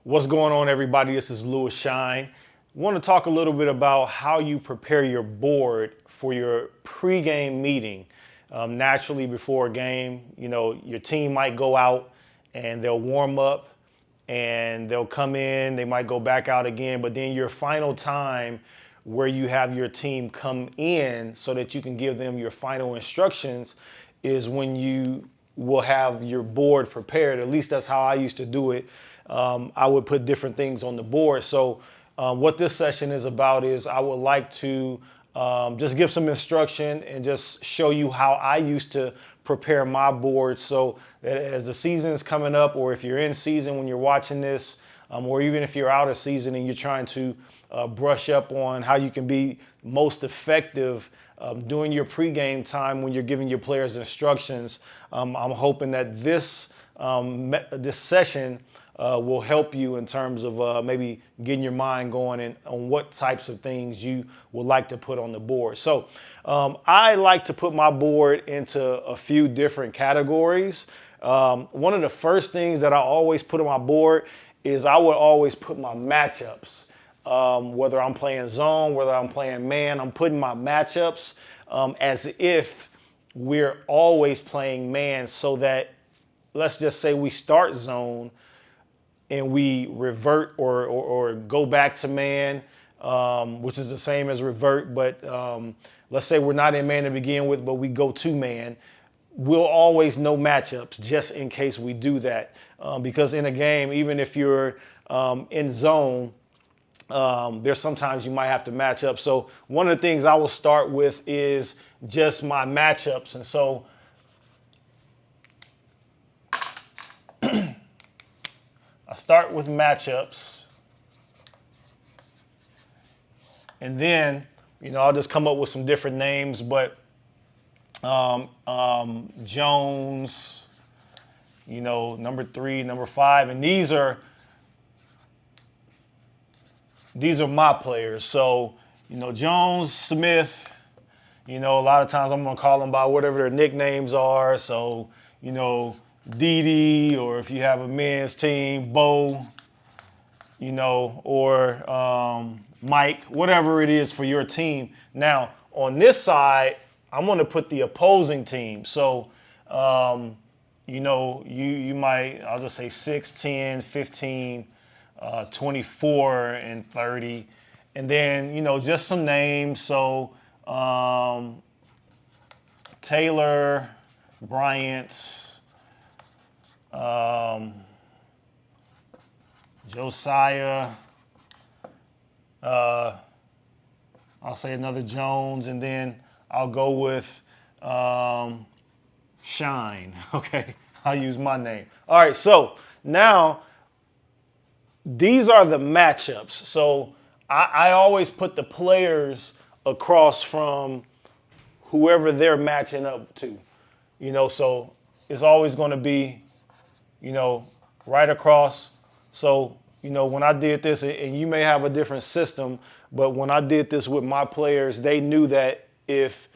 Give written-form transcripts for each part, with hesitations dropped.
What's going on, everybody? This is Louis Shine. I want to talk a little bit about how you prepare your board for your pregame meeting. Naturally, before a game, your team might go out and they'll warm up and they'll come in, they might go back out again, but then your final time where you have your team come in so that you can give them your final instructions is when you will have your board prepared. At least that's how I used to do it. I would put different things on the board. So what this session is about is I would like to just give some instruction and just show you how I used to prepare my board so that as the season is coming up, or if you're in season when you're watching this, or even if you're out of season and you're trying to brush up on how you can be most effective during your pregame time when you're giving your players instructions. I'm hoping that this session will help you in terms of maybe getting your mind going on what types of things you would like to put on the board. So I like to put my board into a few different categories. One of the first things that I always put on my board is I would always put my matchups. Whether I'm playing zone, whether I'm playing man, I'm putting my matchups as if we're always playing man, so that let's just say we start zone and we revert or go back to man, which is the same as revert, but let's say we're not in man to begin with, but we go to man. We'll always know matchups just in case we do that. Because in a game, even if you're in zone, there's sometimes you might have to match up. So one of the things I will start with is just my matchups. And so I start with matchups. And then, I'll just come up with some different names, but Jones, number 3, number 5, and these are my players. So, Jones, Smith, a lot of times I'm going to call them by whatever their nicknames are. So, Didi, or if you have a men's team, Bo, or Mike, whatever it is for your team. Now, on this side, I'm going to put the opposing team. So, you might, I'll just say 6, 10, 15, 24, and 30. And then, just some names. So, Taylor, Bryant, Josiah, I'll say another Jones, and then I'll go with Shine. Okay, I'll use my name. All right, so now these are the matchups. So I always put the players across from whoever they're matching up to. So it's always going to be, right across. So, when I did this, and you may have a different system, but when I did this with my players, they knew that if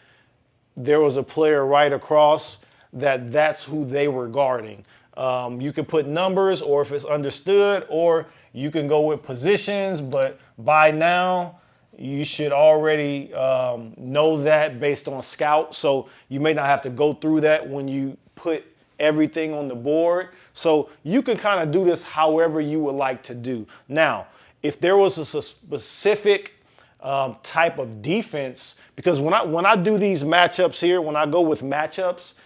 there was a player right across, that's who they were guarding. You can put numbers, or if it's understood, or you can go with positions, but by now you should already know that based on scout. So you may not have to go through that when you put everything on the board. So you can kind of do this however you would like to do. Now, if there was a specific type of defense, because when I do these matchups here, when I go with matchups,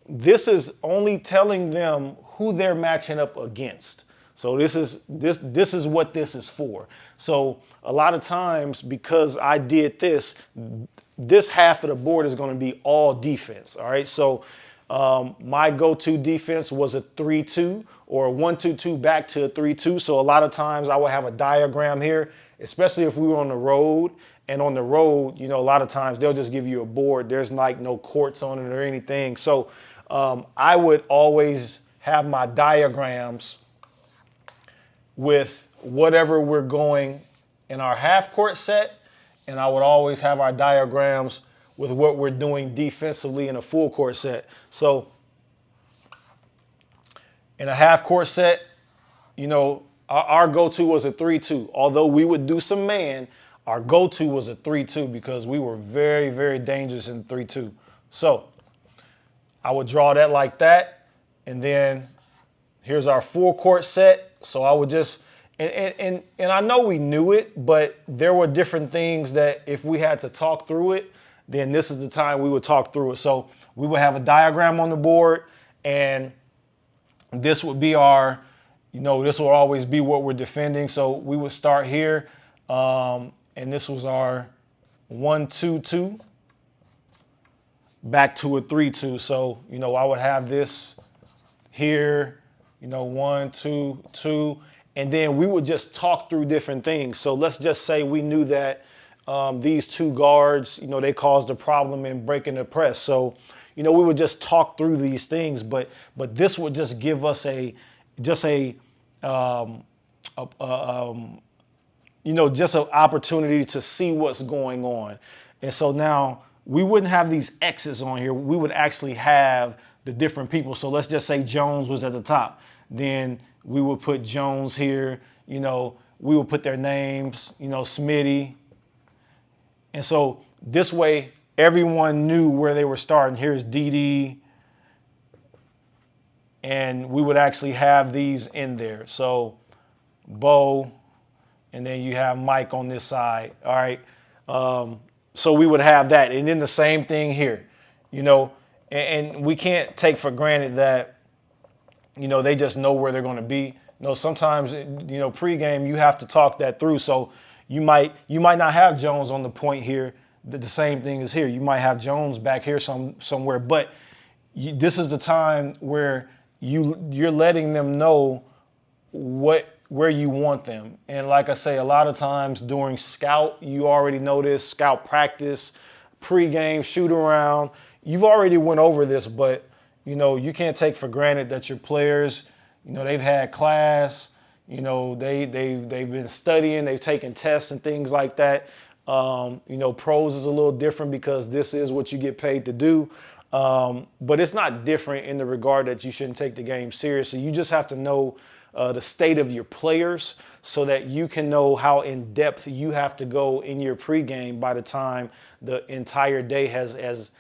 this is only telling them who they're matching up against. So this is what this is for. So a lot of times, because I did this half of the board is going to be all defense. All right. So my go-to defense was a 3-2 or a 1-2-2 back to a 3-2. So a lot of times I would have a diagram here, especially if we were on the road. And on the road, a lot of times they'll just give you a board. There's like no courts on it or anything. So I would always have my diagrams with whatever we're going in our half court set, and I would always have our diagrams with what we're doing defensively in a full court set. So in a half court set, Our go-to was a 3-2. Although we would do some man, our go-to was a 3-2 because we were very, very dangerous in 3-2. So I would draw that like that, and then here's our full court set. So I would just, and I know we knew it, but there were different things that if we had to talk through it, then this is the time we would talk through it. So we would have a diagram on the board, and this would be our, this will always be what we're defending. So we would start here, and this was our 1-2-2, back to a 3-2. So, I would have this here, 1, 2, 2, and then we would just talk through different things. So let's just say we knew that these two guards, they caused a problem in breaking the press. So, we would just talk through these things, but this would just give us just an opportunity to see what's going on. And so now we wouldn't have these X's on here. We would actually have the different people. So let's just say Jones was at the top. Then we would put Jones here. We would put their names, Smitty. And so this way, everyone knew where they were starting. Here's DD. And we would actually have these in there. So Bo, and then you have Mike on this side. All right. So we would have that. And then the same thing here, and we can't take for granted that, they just know where they're going to be. Sometimes, pregame, you have to talk that through. So you might not have Jones on the point here. The same thing is here. You might have Jones back here somewhere, but this is the time where you're letting them know where you want them. And like I say, a lot of times during scout, you already know this, scout practice, pregame, shoot around, you've already went over this, but you can't take for granted that your players, they've had class, they've been studying, they've taken tests and things like that. Pros is a little different because this is what you get paid to do. But it's not different in the regard that you shouldn't take the game seriously. You just have to know the state of your players so that you can know how in depth you have to go in your pregame by the time the entire day has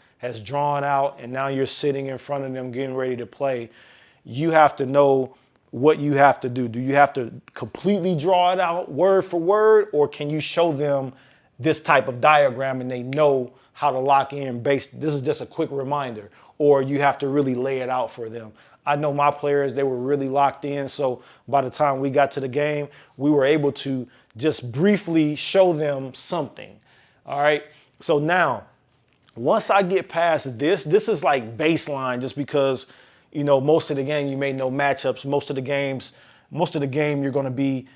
drawn out and now you're sitting in front of them getting ready to play. You have to know what you have to do. Do you have to completely draw it out word for word, or can you show them this type of diagram and they know how to lock in based, this is just a quick reminder, or you have to really lay it out for them. I know my players, they were really locked in. So by the time we got to the game, we were able to just briefly show them something. All right. So now, once I get past this is like baseline just because, most of the game you may know matchups. Most of the game you're going to be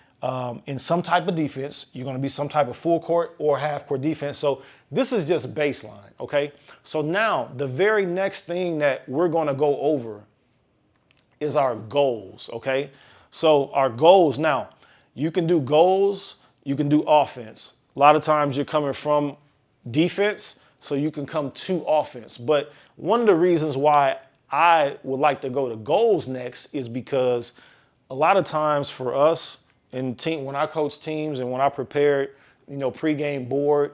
in some type of defense. You're going to be some type of full court or half court defense. So this is just baseline. Okay. So now the very next thing that we're going to go over is our goals, okay? So our goals, now, you can do goals, you can do offense. A lot of times you're coming from defense, so you can come to offense. But one of the reasons why I would like to go to goals next is because a lot of times for us in team, when I coach teams and when I prepared, pregame board,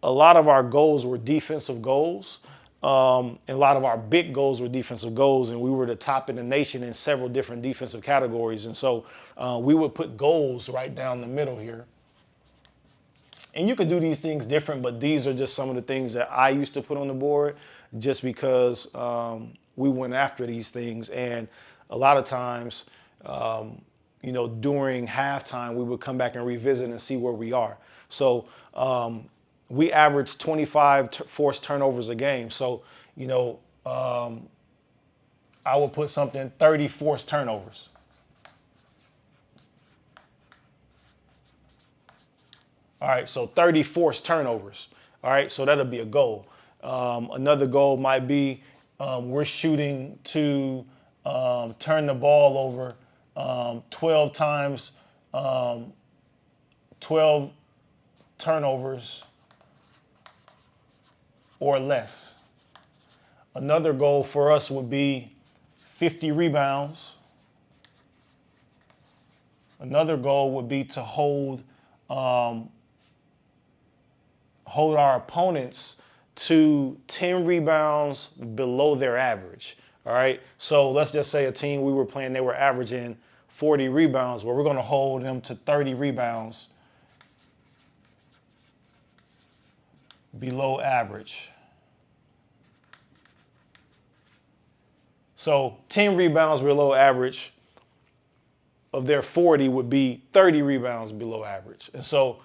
a lot of our goals were defensive goals. And a lot of our big goals were defensive goals, and we were the top in the nation in several different defensive categories. And so we would put goals right down the middle here. And you could do these things different, but these are just some of the things that I used to put on the board just because we went after these things. And a lot of times, during halftime, we would come back and revisit and see where we are. So we averaged 25 forced turnovers a game. So, I would put something 30 forced turnovers. All right, so 30 forced turnovers. All right, so that'll be a goal. Another goal might be we're shooting to turn the ball over 12 times, 12 turnovers or less. Another goal for us would be 50 rebounds Another goal would be to hold our opponents to 10 rebounds below their average. All right. So let's just say a team we were playing, they were averaging 40 rebounds. Well, we're going to hold them to 30 rebounds below average. So 10 rebounds below average of their 40 would be 30 rebounds below average. And so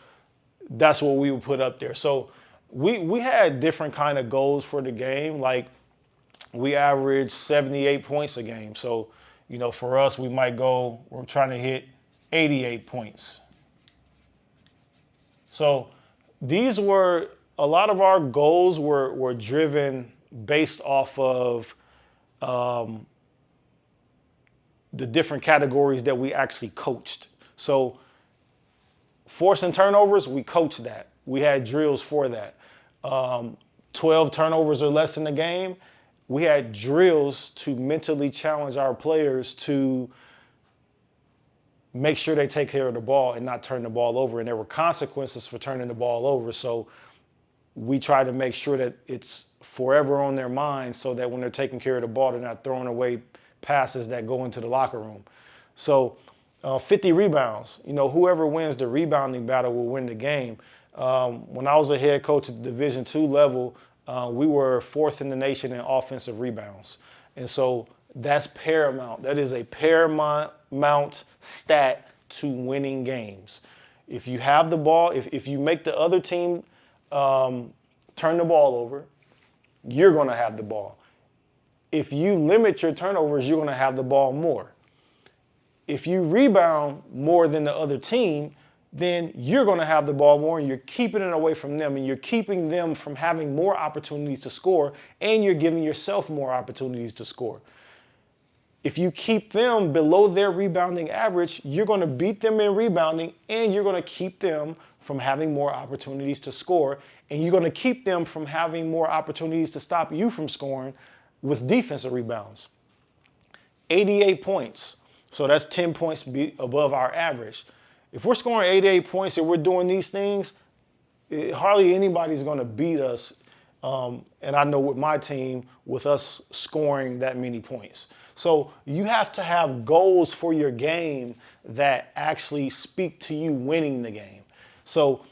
that's what we would put up there. So we had different kind of goals for the game. Like we averaged 78 points a game. So, you know, for us, we're trying to hit 88 points. So these were, a lot of our goals were driven based off of the different categories that we actually coached. So forcing turnovers, we coached that. We had drills for that. 12 turnovers or less in the game, we had drills to mentally challenge our players to make sure they take care of the ball and not turn the ball over. And there were consequences for turning the ball over. So we try to make sure that it's forever on their minds so that when they're taking care of the ball, they're not throwing away passes that go into the locker room. So 50 rebounds, you know, whoever wins the rebounding battle will win the game. When I was a head coach at the Division II level, we were 4th in the nation in offensive rebounds. And so that's paramount. That is a paramount stat to winning games. If you have the ball, if you make the other team turn the ball over, you're going to have the ball. If you limit your turnovers, you're going to have the ball more. If you rebound more than the other team, then you're going to have the ball more and you're keeping it away from them and you're keeping them from having more opportunities to score and you're giving yourself more opportunities to score. If you keep them below their rebounding average, you're going to beat them in rebounding and you're going to keep them from having more opportunities to score and you're going to keep them from having more opportunities to stop you from scoring with defensive rebounds. 88 points. So that's 10 points above our average. If we're scoring 88 points and we're doing these things, hardly anybody's going to beat us. And I know with my team, with us scoring that many points. So you have to have goals for your game that actually speak to you winning the game. So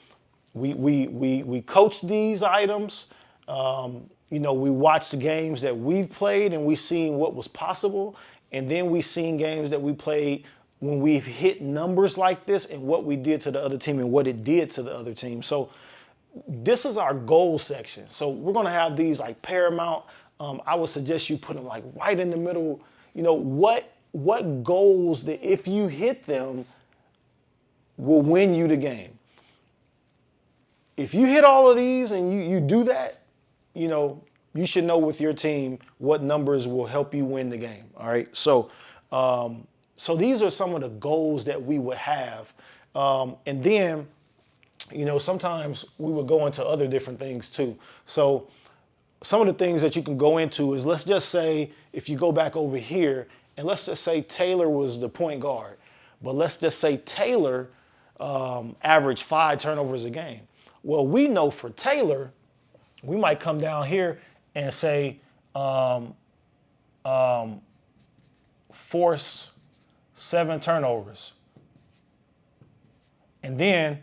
we coach these items. You know, we watched the games that we've played and we've seen what was possible. And then we've seen games that we played when we've hit numbers like this and what we did to the other team and what it did to the other team. So this is our goal section. So we're going to have these like paramount. I would suggest you put them like right in the middle. You know, what goals that if you hit them will win you the game. If you hit all of these and you do that, you know, you should know with your team what numbers will help you win the game. All right. So, so these are some of the goals that we would have. And then, you know, sometimes we would go into other different things too. So some of the things that you can go into is, let's just say, if you go back over here and let's just say Taylor was the point guard, but let's just say Taylor averaged 5 turnovers a game. Well, we know for Taylor, we might come down here and say, force 7 turnovers. And then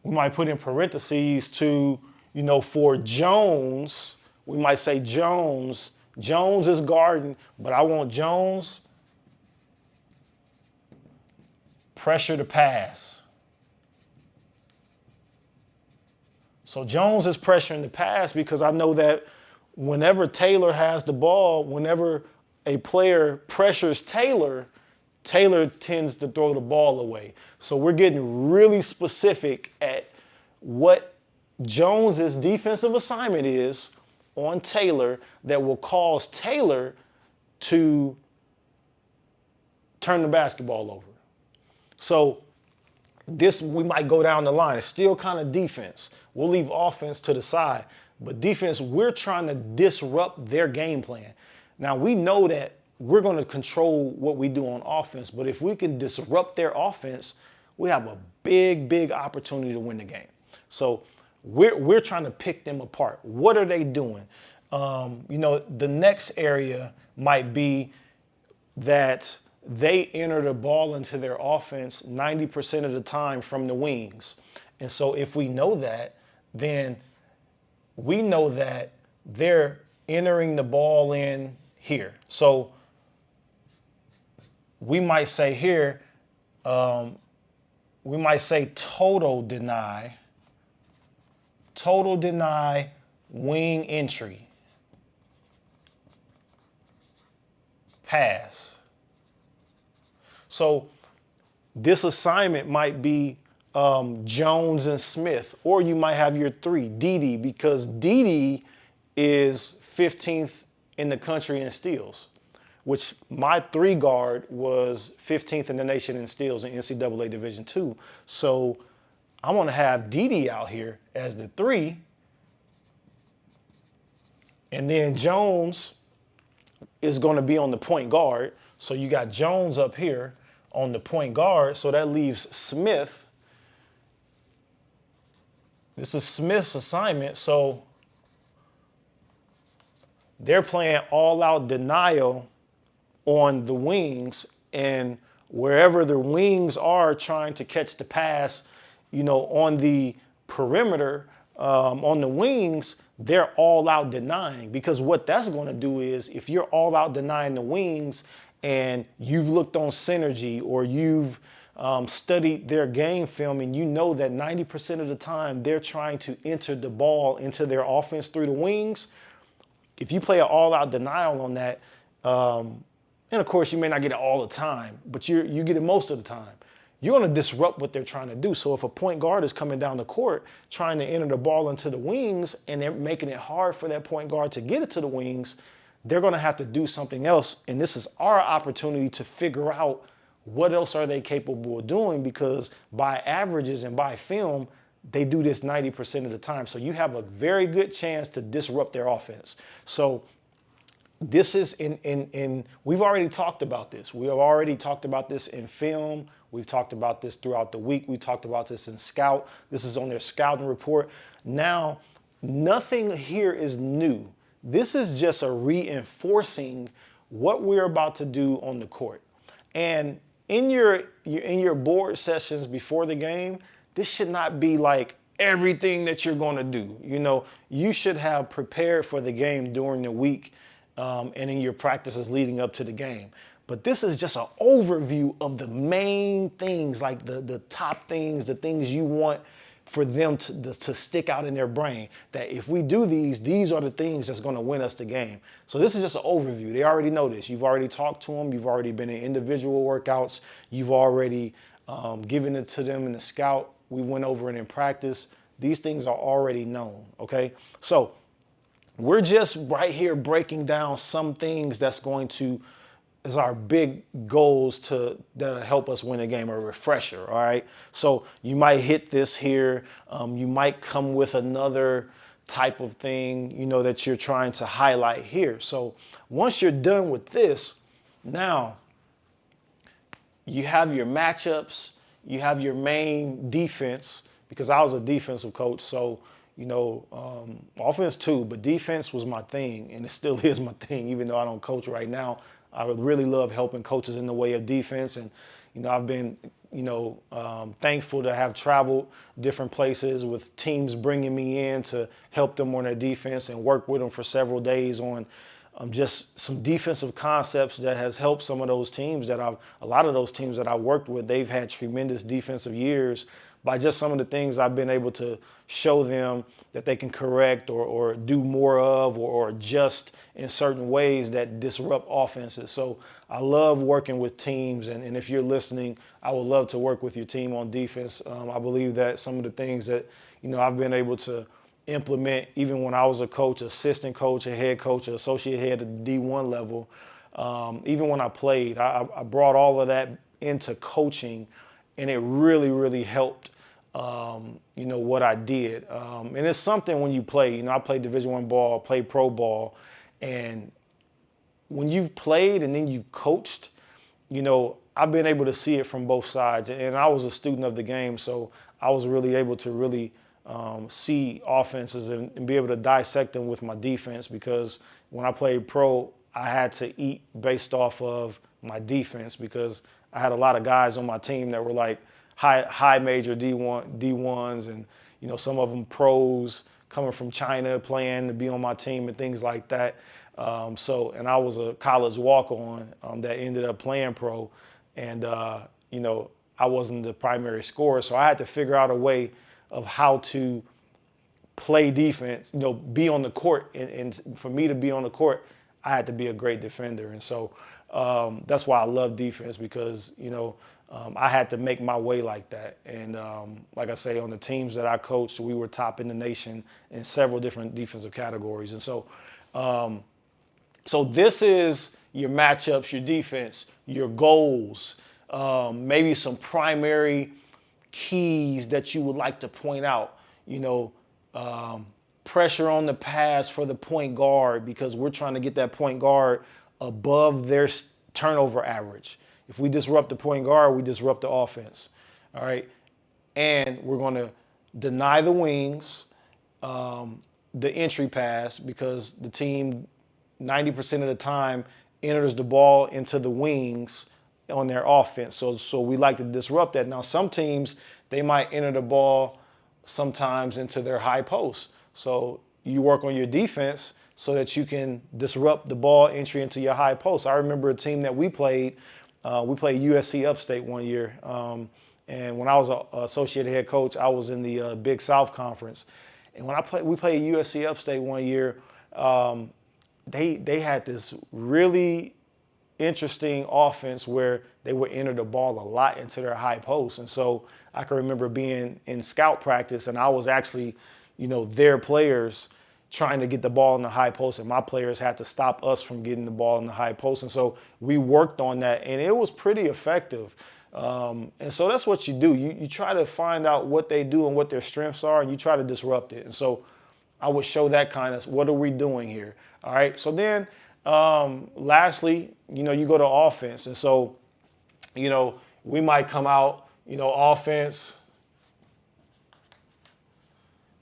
we might put in parentheses to, you know, for Jones, we might say Jones is guarding, but I want Jones pressure to pass. So Jones is pressuring the pass because I know that whenever Taylor has the ball, whenever a player pressures Taylor, Taylor tends to throw the ball away. So we're getting really specific at what Jones's defensive assignment is on Taylor that will cause Taylor to turn the basketball over. So this, we might go down the line. It's still kind of defense. We'll leave offense to the side. But defense, we're trying to disrupt their game plan. Now, we know that we're going to control what we do on offense. But if we can disrupt their offense, we have a big opportunity to win the game. So we're trying to pick them apart. What are they doing? The next area might be that they enter the ball into their offense 90% of the time from the wings. And so if we know that, then we know that they're entering the ball in here. So we might say here, we might say total deny wing entry, pass. So this assignment might be Jones and Smith, or you might have your three, Dede, because Dede is 15th in the country in steals, which my 3 guard was 15th in the nation in steals in NCAA Division II. So I want to have Dede out here as the 3, and then Jones is going to be on the point guard. So you got Jones up here on the point guard, so that leaves Smith. This is Smith's assignment, so they're playing all-out denial on the wings, and wherever the wings are trying to catch the pass, on the perimeter, on the wings, they're all-out denying, because what that's going to do is, if you're all-out denying the wings and you've looked on Synergy or you've studied their game film, and you know that 90% of the time they're trying to enter the ball into their offense through the wings. If you play an all-out denial on that, and of course you may not get it all the time, but you get it most of the time, you're going to disrupt what they're trying to do. So if a point guard is coming down the court trying to enter the ball into the wings, and they're making it hard for that point guard to get it to the wings, they're going to have to do something else. And this is our opportunity to figure out what else are they capable of doing, because by averages and by film, they do this 90% of the time. So you have a very good chance to disrupt their offense. So this is we've already talked about this. We have already talked about this in film. We've talked about this throughout the week. We talked about this in Scout. This is on their scouting report. Now, nothing here is new. This is just a reinforcing what we're about to do on the court. And in your board sessions before the game, this should not be like everything that you're going to do. You should have prepared for the game during the week and in your practices leading up to the game. But this is just an overview of the main things, like the top things, the things you want for them to stick out in their brain, that if we do these are the things that's going to win us the game. So this is just an overview. They already know this. You've already talked to them. You've already been in individual workouts. You've already given it to them in the scout. We went over it in practice. These things are already known, okay? So we're just right here breaking down some things that's going to, is our big goals that'll help us win a game, a refresher, all right? So you might hit this here. You might come with another type of thing, that you're trying to highlight here. So once you're done with this, now you have your matchups, you have your main defense, because I was a defensive coach, so offense too, but defense was my thing, and it still is my thing, even though I don't coach right now. I would really love helping coaches in the way of defense, and I've been thankful to have traveled different places with teams bringing me in to help them on their defense and work with them for several days on just some defensive concepts that has helped some of those teams a lot of those teams that I worked with. They've had tremendous defensive years by just some of the things I've been able to show them that they can correct or do more of or adjust in certain ways that disrupt offenses. So I love working with teams, and if you're listening, I would love to work with your team on defense. I believe that some of the things that I've been able to implement, even when I was a coach, assistant coach, a head coach, an associate head at the D1 level, even when I played, I brought all of that into coaching, and it really, really helped what I did. And it's something when you play, I played Division I ball, played pro ball, and when you've played and then you've coached, I've been able to see it from both sides. And I was a student of the game, so I was really able to really see offenses and be able to dissect them with my defense, because when I played pro, I had to eat based off of my defense, because I had a lot of guys on my team that were like high major D1s, and some of them pros coming from China playing to be on my team and things like that. And I was a college walk-on that ended up playing pro, and I wasn't the primary scorer, so I had to figure out a way of how to play defense, be on the court. And for me to be on the court, I had to be a great defender. And so that's why I love defense, because, I had to make my way like that. And like I say, on the teams that I coached, we were top in the nation in several different defensive categories. And so, so this is your matchups, your defense, your goals, maybe some primary keys that you would like to point out. Pressure on the pass for the point guard, because we're trying to get that point guard above their turnover average. If we disrupt the point guard, we disrupt the offense. All right. And we're going to deny the wings, the entry pass, because the team 90% of the time enters the ball into the wings on their offense. So we like to disrupt that. Now, some teams, they might enter the ball sometimes into their high post. So you work on your defense so that you can disrupt the ball entry into your high post. I remember a team that we played USC Upstate one year. And when I was an associate head coach, I was in the Big South Conference. And when we played USC Upstate one year, they had this really interesting offense where they would enter the ball a lot into their high post. And so I can remember being in scout practice, and I was actually, their players trying to get the ball in the high post, and my players had to stop us from getting the ball in the high post. And so we worked on that, and it was pretty effective. And so that's what you do. You try to find out what they do and what their strengths are, and you try to disrupt it. And so I would show that kind of, what are we doing here? All right. So then lastly, you go to offense. And so, we might come out, offense,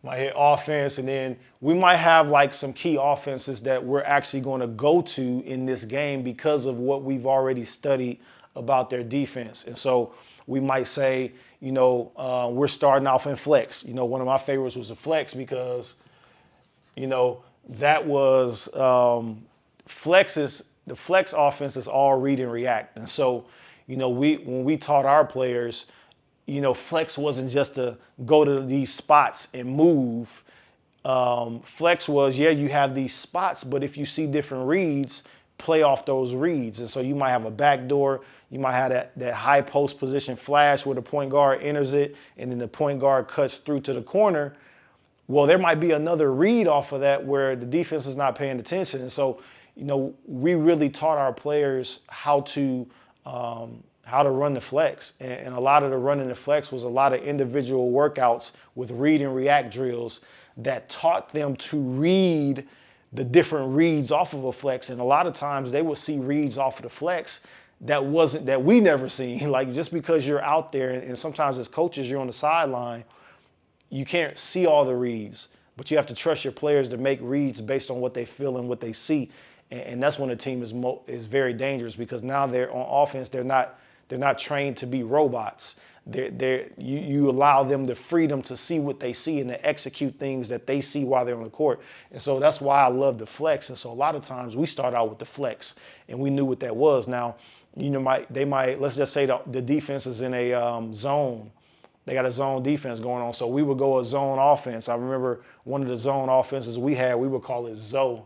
might hit offense, and then we might have like some key offenses that we're actually going to go to in this game because of what we've already studied about their defense. And so we might say, we're starting off in flex. One of my favorites was a flex, because, that was the flex offense is all read and react. And so, when we taught our players, flex wasn't just to go to these spots and move. Flex was, you have these spots, but if you see different reads, play off those reads. And so you might have a back door, you might have that high post position flash where the point guard enters it, and then the point guard cuts through to the corner. Well, there might be another read off of that where the defense is not paying attention. And so, we really taught our players how to run the flex. And a lot of the running the flex was a lot of individual workouts with read and react drills that taught them to read the different reads off of a flex. And a lot of times they would see reads off of the flex that we never seen. Like, just because you're out there, and sometimes as coaches, you're on the sideline, you can't see all the reads, but you have to trust your players to make reads based on what they feel and what they see. And that's when the team is very dangerous, because now they're on offense. They're not trained to be robots. You allow them the freedom to see what they see and to execute things that they see while they're on the court. And so that's why I love the flex. And so a lot of times we start out with the flex, and we knew what that was. Now, let's just say the defense is in a zone. They got a zone defense going on. So we would go a zone offense. I remember one of the zone offenses we had, we would call it Zoe.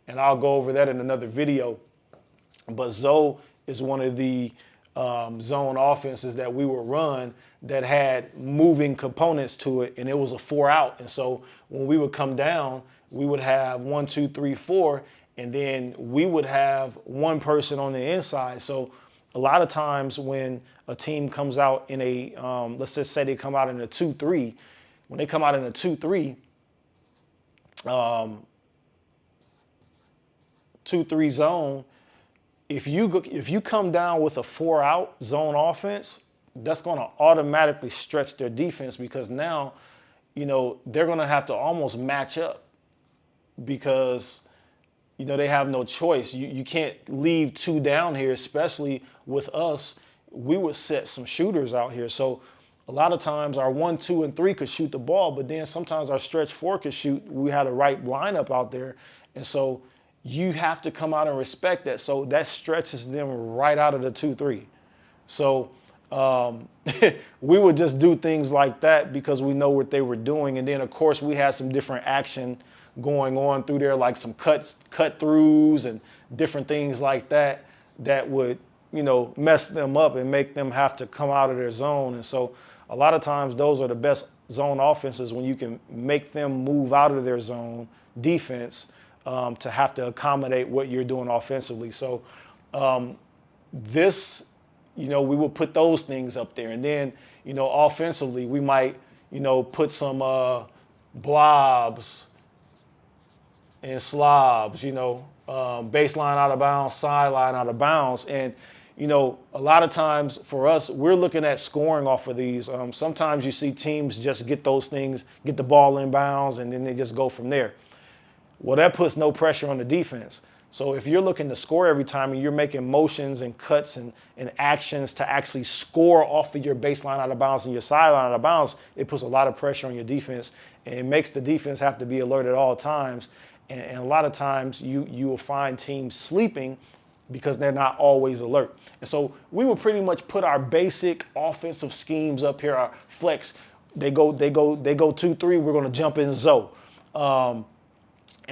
And I'll go over that in another video. But Zoe is one of the zone offenses that we would run that had moving components to it, and it was a 4-out. And so when we would come down, we would have 1, 2, 3, 4, and then we would have one person on the inside. So a lot of times when a team comes out in a, let's just say they come out in a 2-3, when they come out in a 2-3, 2-3 zone, if you come down with a 4-out zone offense, that's going to automatically stretch their defense, because now, they're going to have to almost match up, because, they have no choice. You can't leave 2 down here, especially with us. We would set some shooters out here. So a lot of times our 1, 2, and 3 could shoot the ball, but then sometimes our stretch 4 could shoot. We had a right lineup out there. And so you have to come out and respect that. So that stretches them right out of the 2-3. So we would just do things like that because we know what they were doing. And then, of course, we had some different action going on through there, like some cut throughs and different things like that would, mess them up and make them have to come out of their zone. And so a lot of times those are the best zone offenses, when you can make them move out of their zone defense to have to accommodate what you're doing offensively. So we will put those things up there. And then, offensively, we might, put some blobs and slobs, baseline out of bounds, sideline out of bounds. And, a lot of times for us, we're looking at scoring off of these. Sometimes you see teams just get those things, get the ball in bounds, and then they just go from there. Well, that puts no pressure on the defense. So if you're looking to score every time and you're making motions and cuts and actions to actually score off of your baseline out of bounds and your sideline out of bounds, it puts a lot of pressure on your defense, and it makes the defense have to be alert at all times. And a lot of times you will find teams sleeping because they're not always alert. And so we will pretty much put our basic offensive schemes up here, our flex. They go 2-3, we're going to jump in zone. And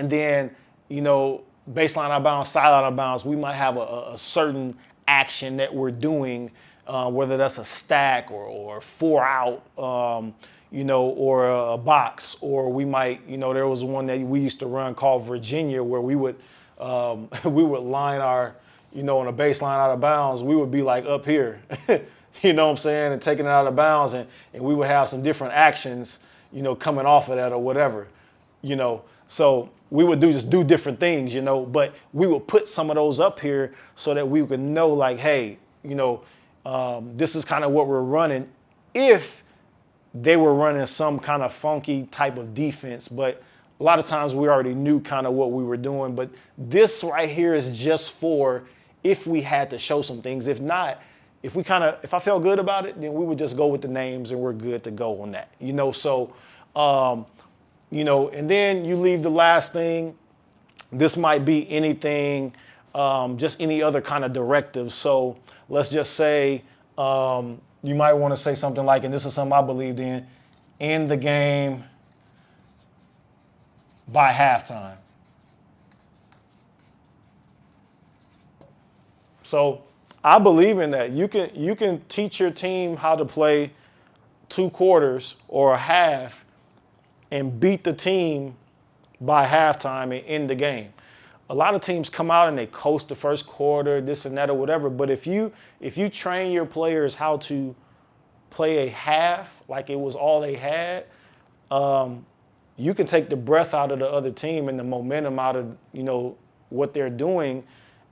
then, baseline out of bounds, sideline out of bounds, we might have a certain action that we're doing, whether that's a stack or 4-out, or a box, or we might, there was one that we used to run called Virginia, where we would line our, on a baseline out of bounds, we would be like up here, you know what I'm saying, and taking it out of bounds, and we would have some different actions, coming off of that or whatever, so we would just do different things, but we would put some of those up here so that we could know, like, hey, this is kind of what we're running if they were running some kind of funky type of defense. But a lot of times we already knew kind of what we were doing. But this right here is just for if we had to show some things. If not, if I felt good about it, then we would just go with the names and we're good to go on that, so, and then you leave the last thing. This might be anything, just any other kind of directive. So let's just say you might want to say something like, and this is something I believed in the game by halftime. So I believe in that. You can teach your team how to play 2 quarters or a half and beat the team by halftime and end the game. A lot of teams come out and they coast the first quarter, this and that or whatever. But if you train your players how to play a half like it was all they had, you can take the breath out of the other team and the momentum out of what they're doing,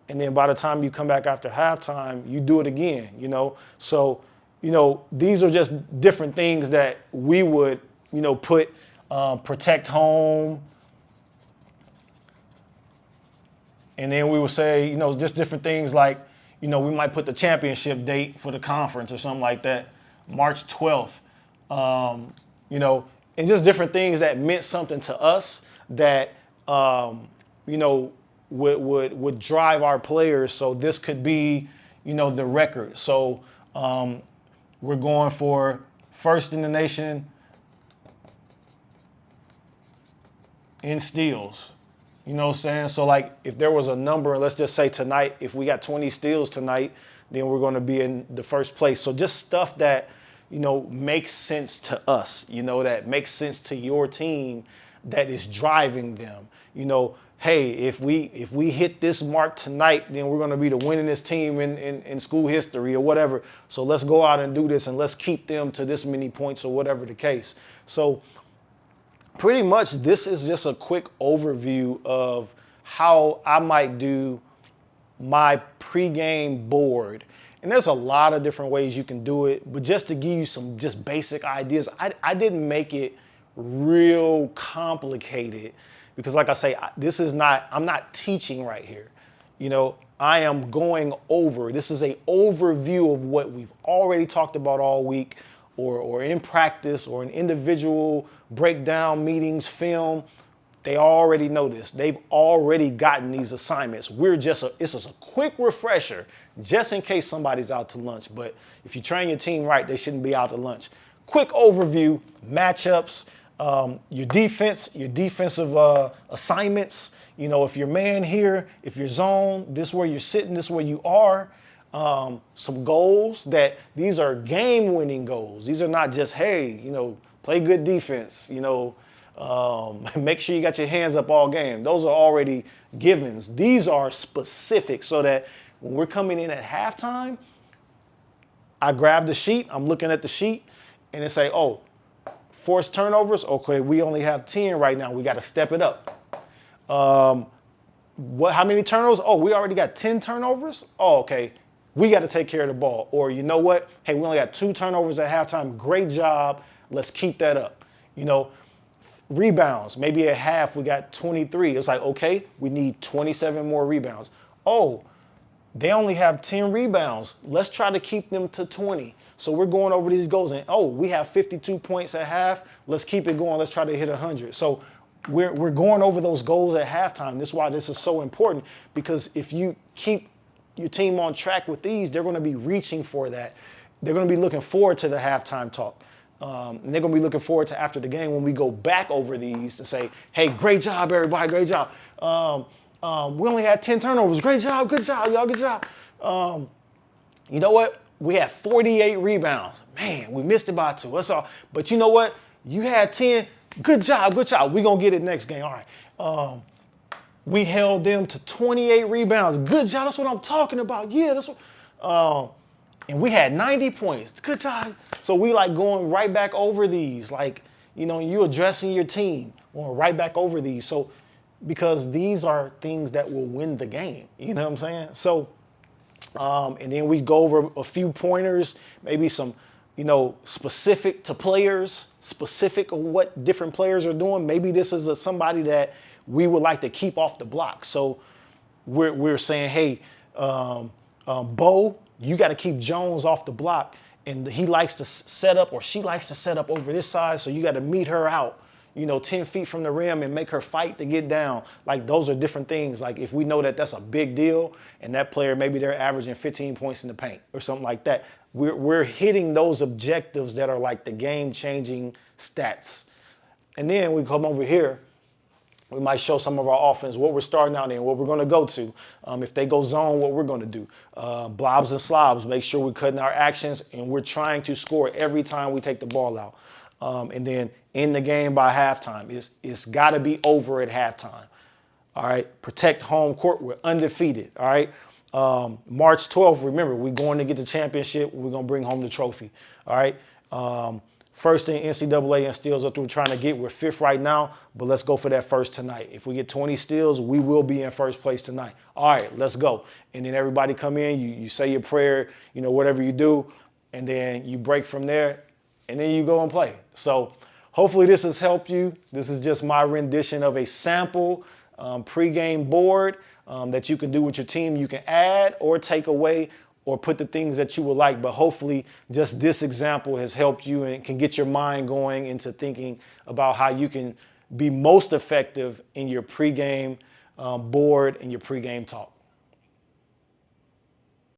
and then by the time you come back after halftime, you do it again. So these are just different things that we would put. Protect home. And then we would say, just different things like, we might put the championship date for the conference or something like that, March 12th, and just different things that meant something to us that, would drive our players. So this could be, the record. So we're going for first in the nation in steals. You know what I'm saying? So like if there was a number, let's just say tonight, if we got 20 steals tonight, then we're going to be in the first place. So just stuff that, makes sense to us, that makes sense to your team, that is driving them. Hey, if we hit this mark tonight, then we're going to be the winningest team in school history or whatever. So let's go out and do this, and let's keep them to this many points or whatever the case. So pretty much this is just a quick overview of how I might do my pregame board. And there's a lot of different ways you can do it, but just to give you some just basic ideas, I didn't make it real complicated because like I say, I'm not teaching right here. You know, I am going over, this is a overview of what we've already talked about all week or in practice or in individual breakdown meetings, film. They already know this. They've already gotten these assignments. It's just a quick refresher just in case somebody's out to lunch. But if you train your team right, they shouldn't be out to lunch. Quick overview, matchups, your defensive assignments. You know, if you're man here, if you're zone, this is where you're sitting, this is where you are. Some goals these are game-winning goals. These are not just, hey, you know, play good defense, you know, make sure you got your hands up all game. Those are already givens. These are specific so that when we're coming in at halftime, I grab the sheet, I'm looking at the sheet, and it say, oh, forced turnovers, okay, we only have 10 right now. We got to step it up. How many turnovers? Oh, we already got 10 turnovers? Oh, okay. We got to take care of the ball. Or you know what? Hey, we only got 2 turnovers at halftime. Great job. Let's keep that up. You know, rebounds. Maybe at half we got 23. It's like, okay, we need 27 more rebounds. Oh, they only have 10 rebounds. Let's try to keep them to 20. So we're going over these goals and, oh, we have 52 points at half. Let's keep it going. Let's try to hit 100. So we're going over those goals at halftime. This is why this is so important, because if you keep your team on track with these, they're going to be reaching for that. They're going to be looking forward to the halftime talk. And they're going to be looking forward to after the game when we go back over these to say, hey, great job, everybody, great job. We only had 10 turnovers. Great job, good job, y'all, good job. You know what? We had 48 rebounds. Man, we missed it by 2. That's all. But you know what? You had 10. Good job, good job. We're going to get it next game. All right. We held them to 28 rebounds. Good job. That's what I'm talking about. Yeah, that's what. And we had 90 points. Good job. So we like going right back over these. Like, you know, you addressing your team, going right back over these. So, because these are things that will win the game. You know what I'm saying? So, and then we go over a few pointers, maybe some, you know, specific to players, specific of what different players are doing. Maybe this is somebody that we would like to keep off the block. So we're saying, hey, Bo, you got to keep Jones off the block. And he likes to set up, or she likes to set up over this side. So you got to meet her out, you know, 10 feet from the rim and make her fight to get down. Like, those are different things. Like, if we know that that's a big deal and that player, maybe they're averaging 15 points in the paint or something like that, we're hitting those objectives that are like the game-changing stats. And then we come over here, we might show some of our offense, what we're starting out in, what we're going to go to. If they go zone, what we're going to do. Blobs and slobs, make sure we're cutting our actions and we're trying to score every time we take the ball out. And then in the game by halftime, it's got to be over at halftime. All right, protect home court. We're undefeated. All right, March 12th, remember, we're going to get the championship. We're going to bring home the trophy. All right, first in NCAA in steals, that's what we're trying to get. We're 5th right now, but let's go for that first tonight. If we get 20 steals, we will be in first place tonight. All right, let's go. And then everybody come in, you say your prayer, you know, whatever you do, and then you break from there, and then you go and play. So hopefully this has helped you. This is just my rendition of a sample pregame board that you can do with your team. You can add or take away or put the things that you would like, but hopefully just this example has helped you and can get your mind going into thinking about how you can be most effective in your pregame board and your pregame talk.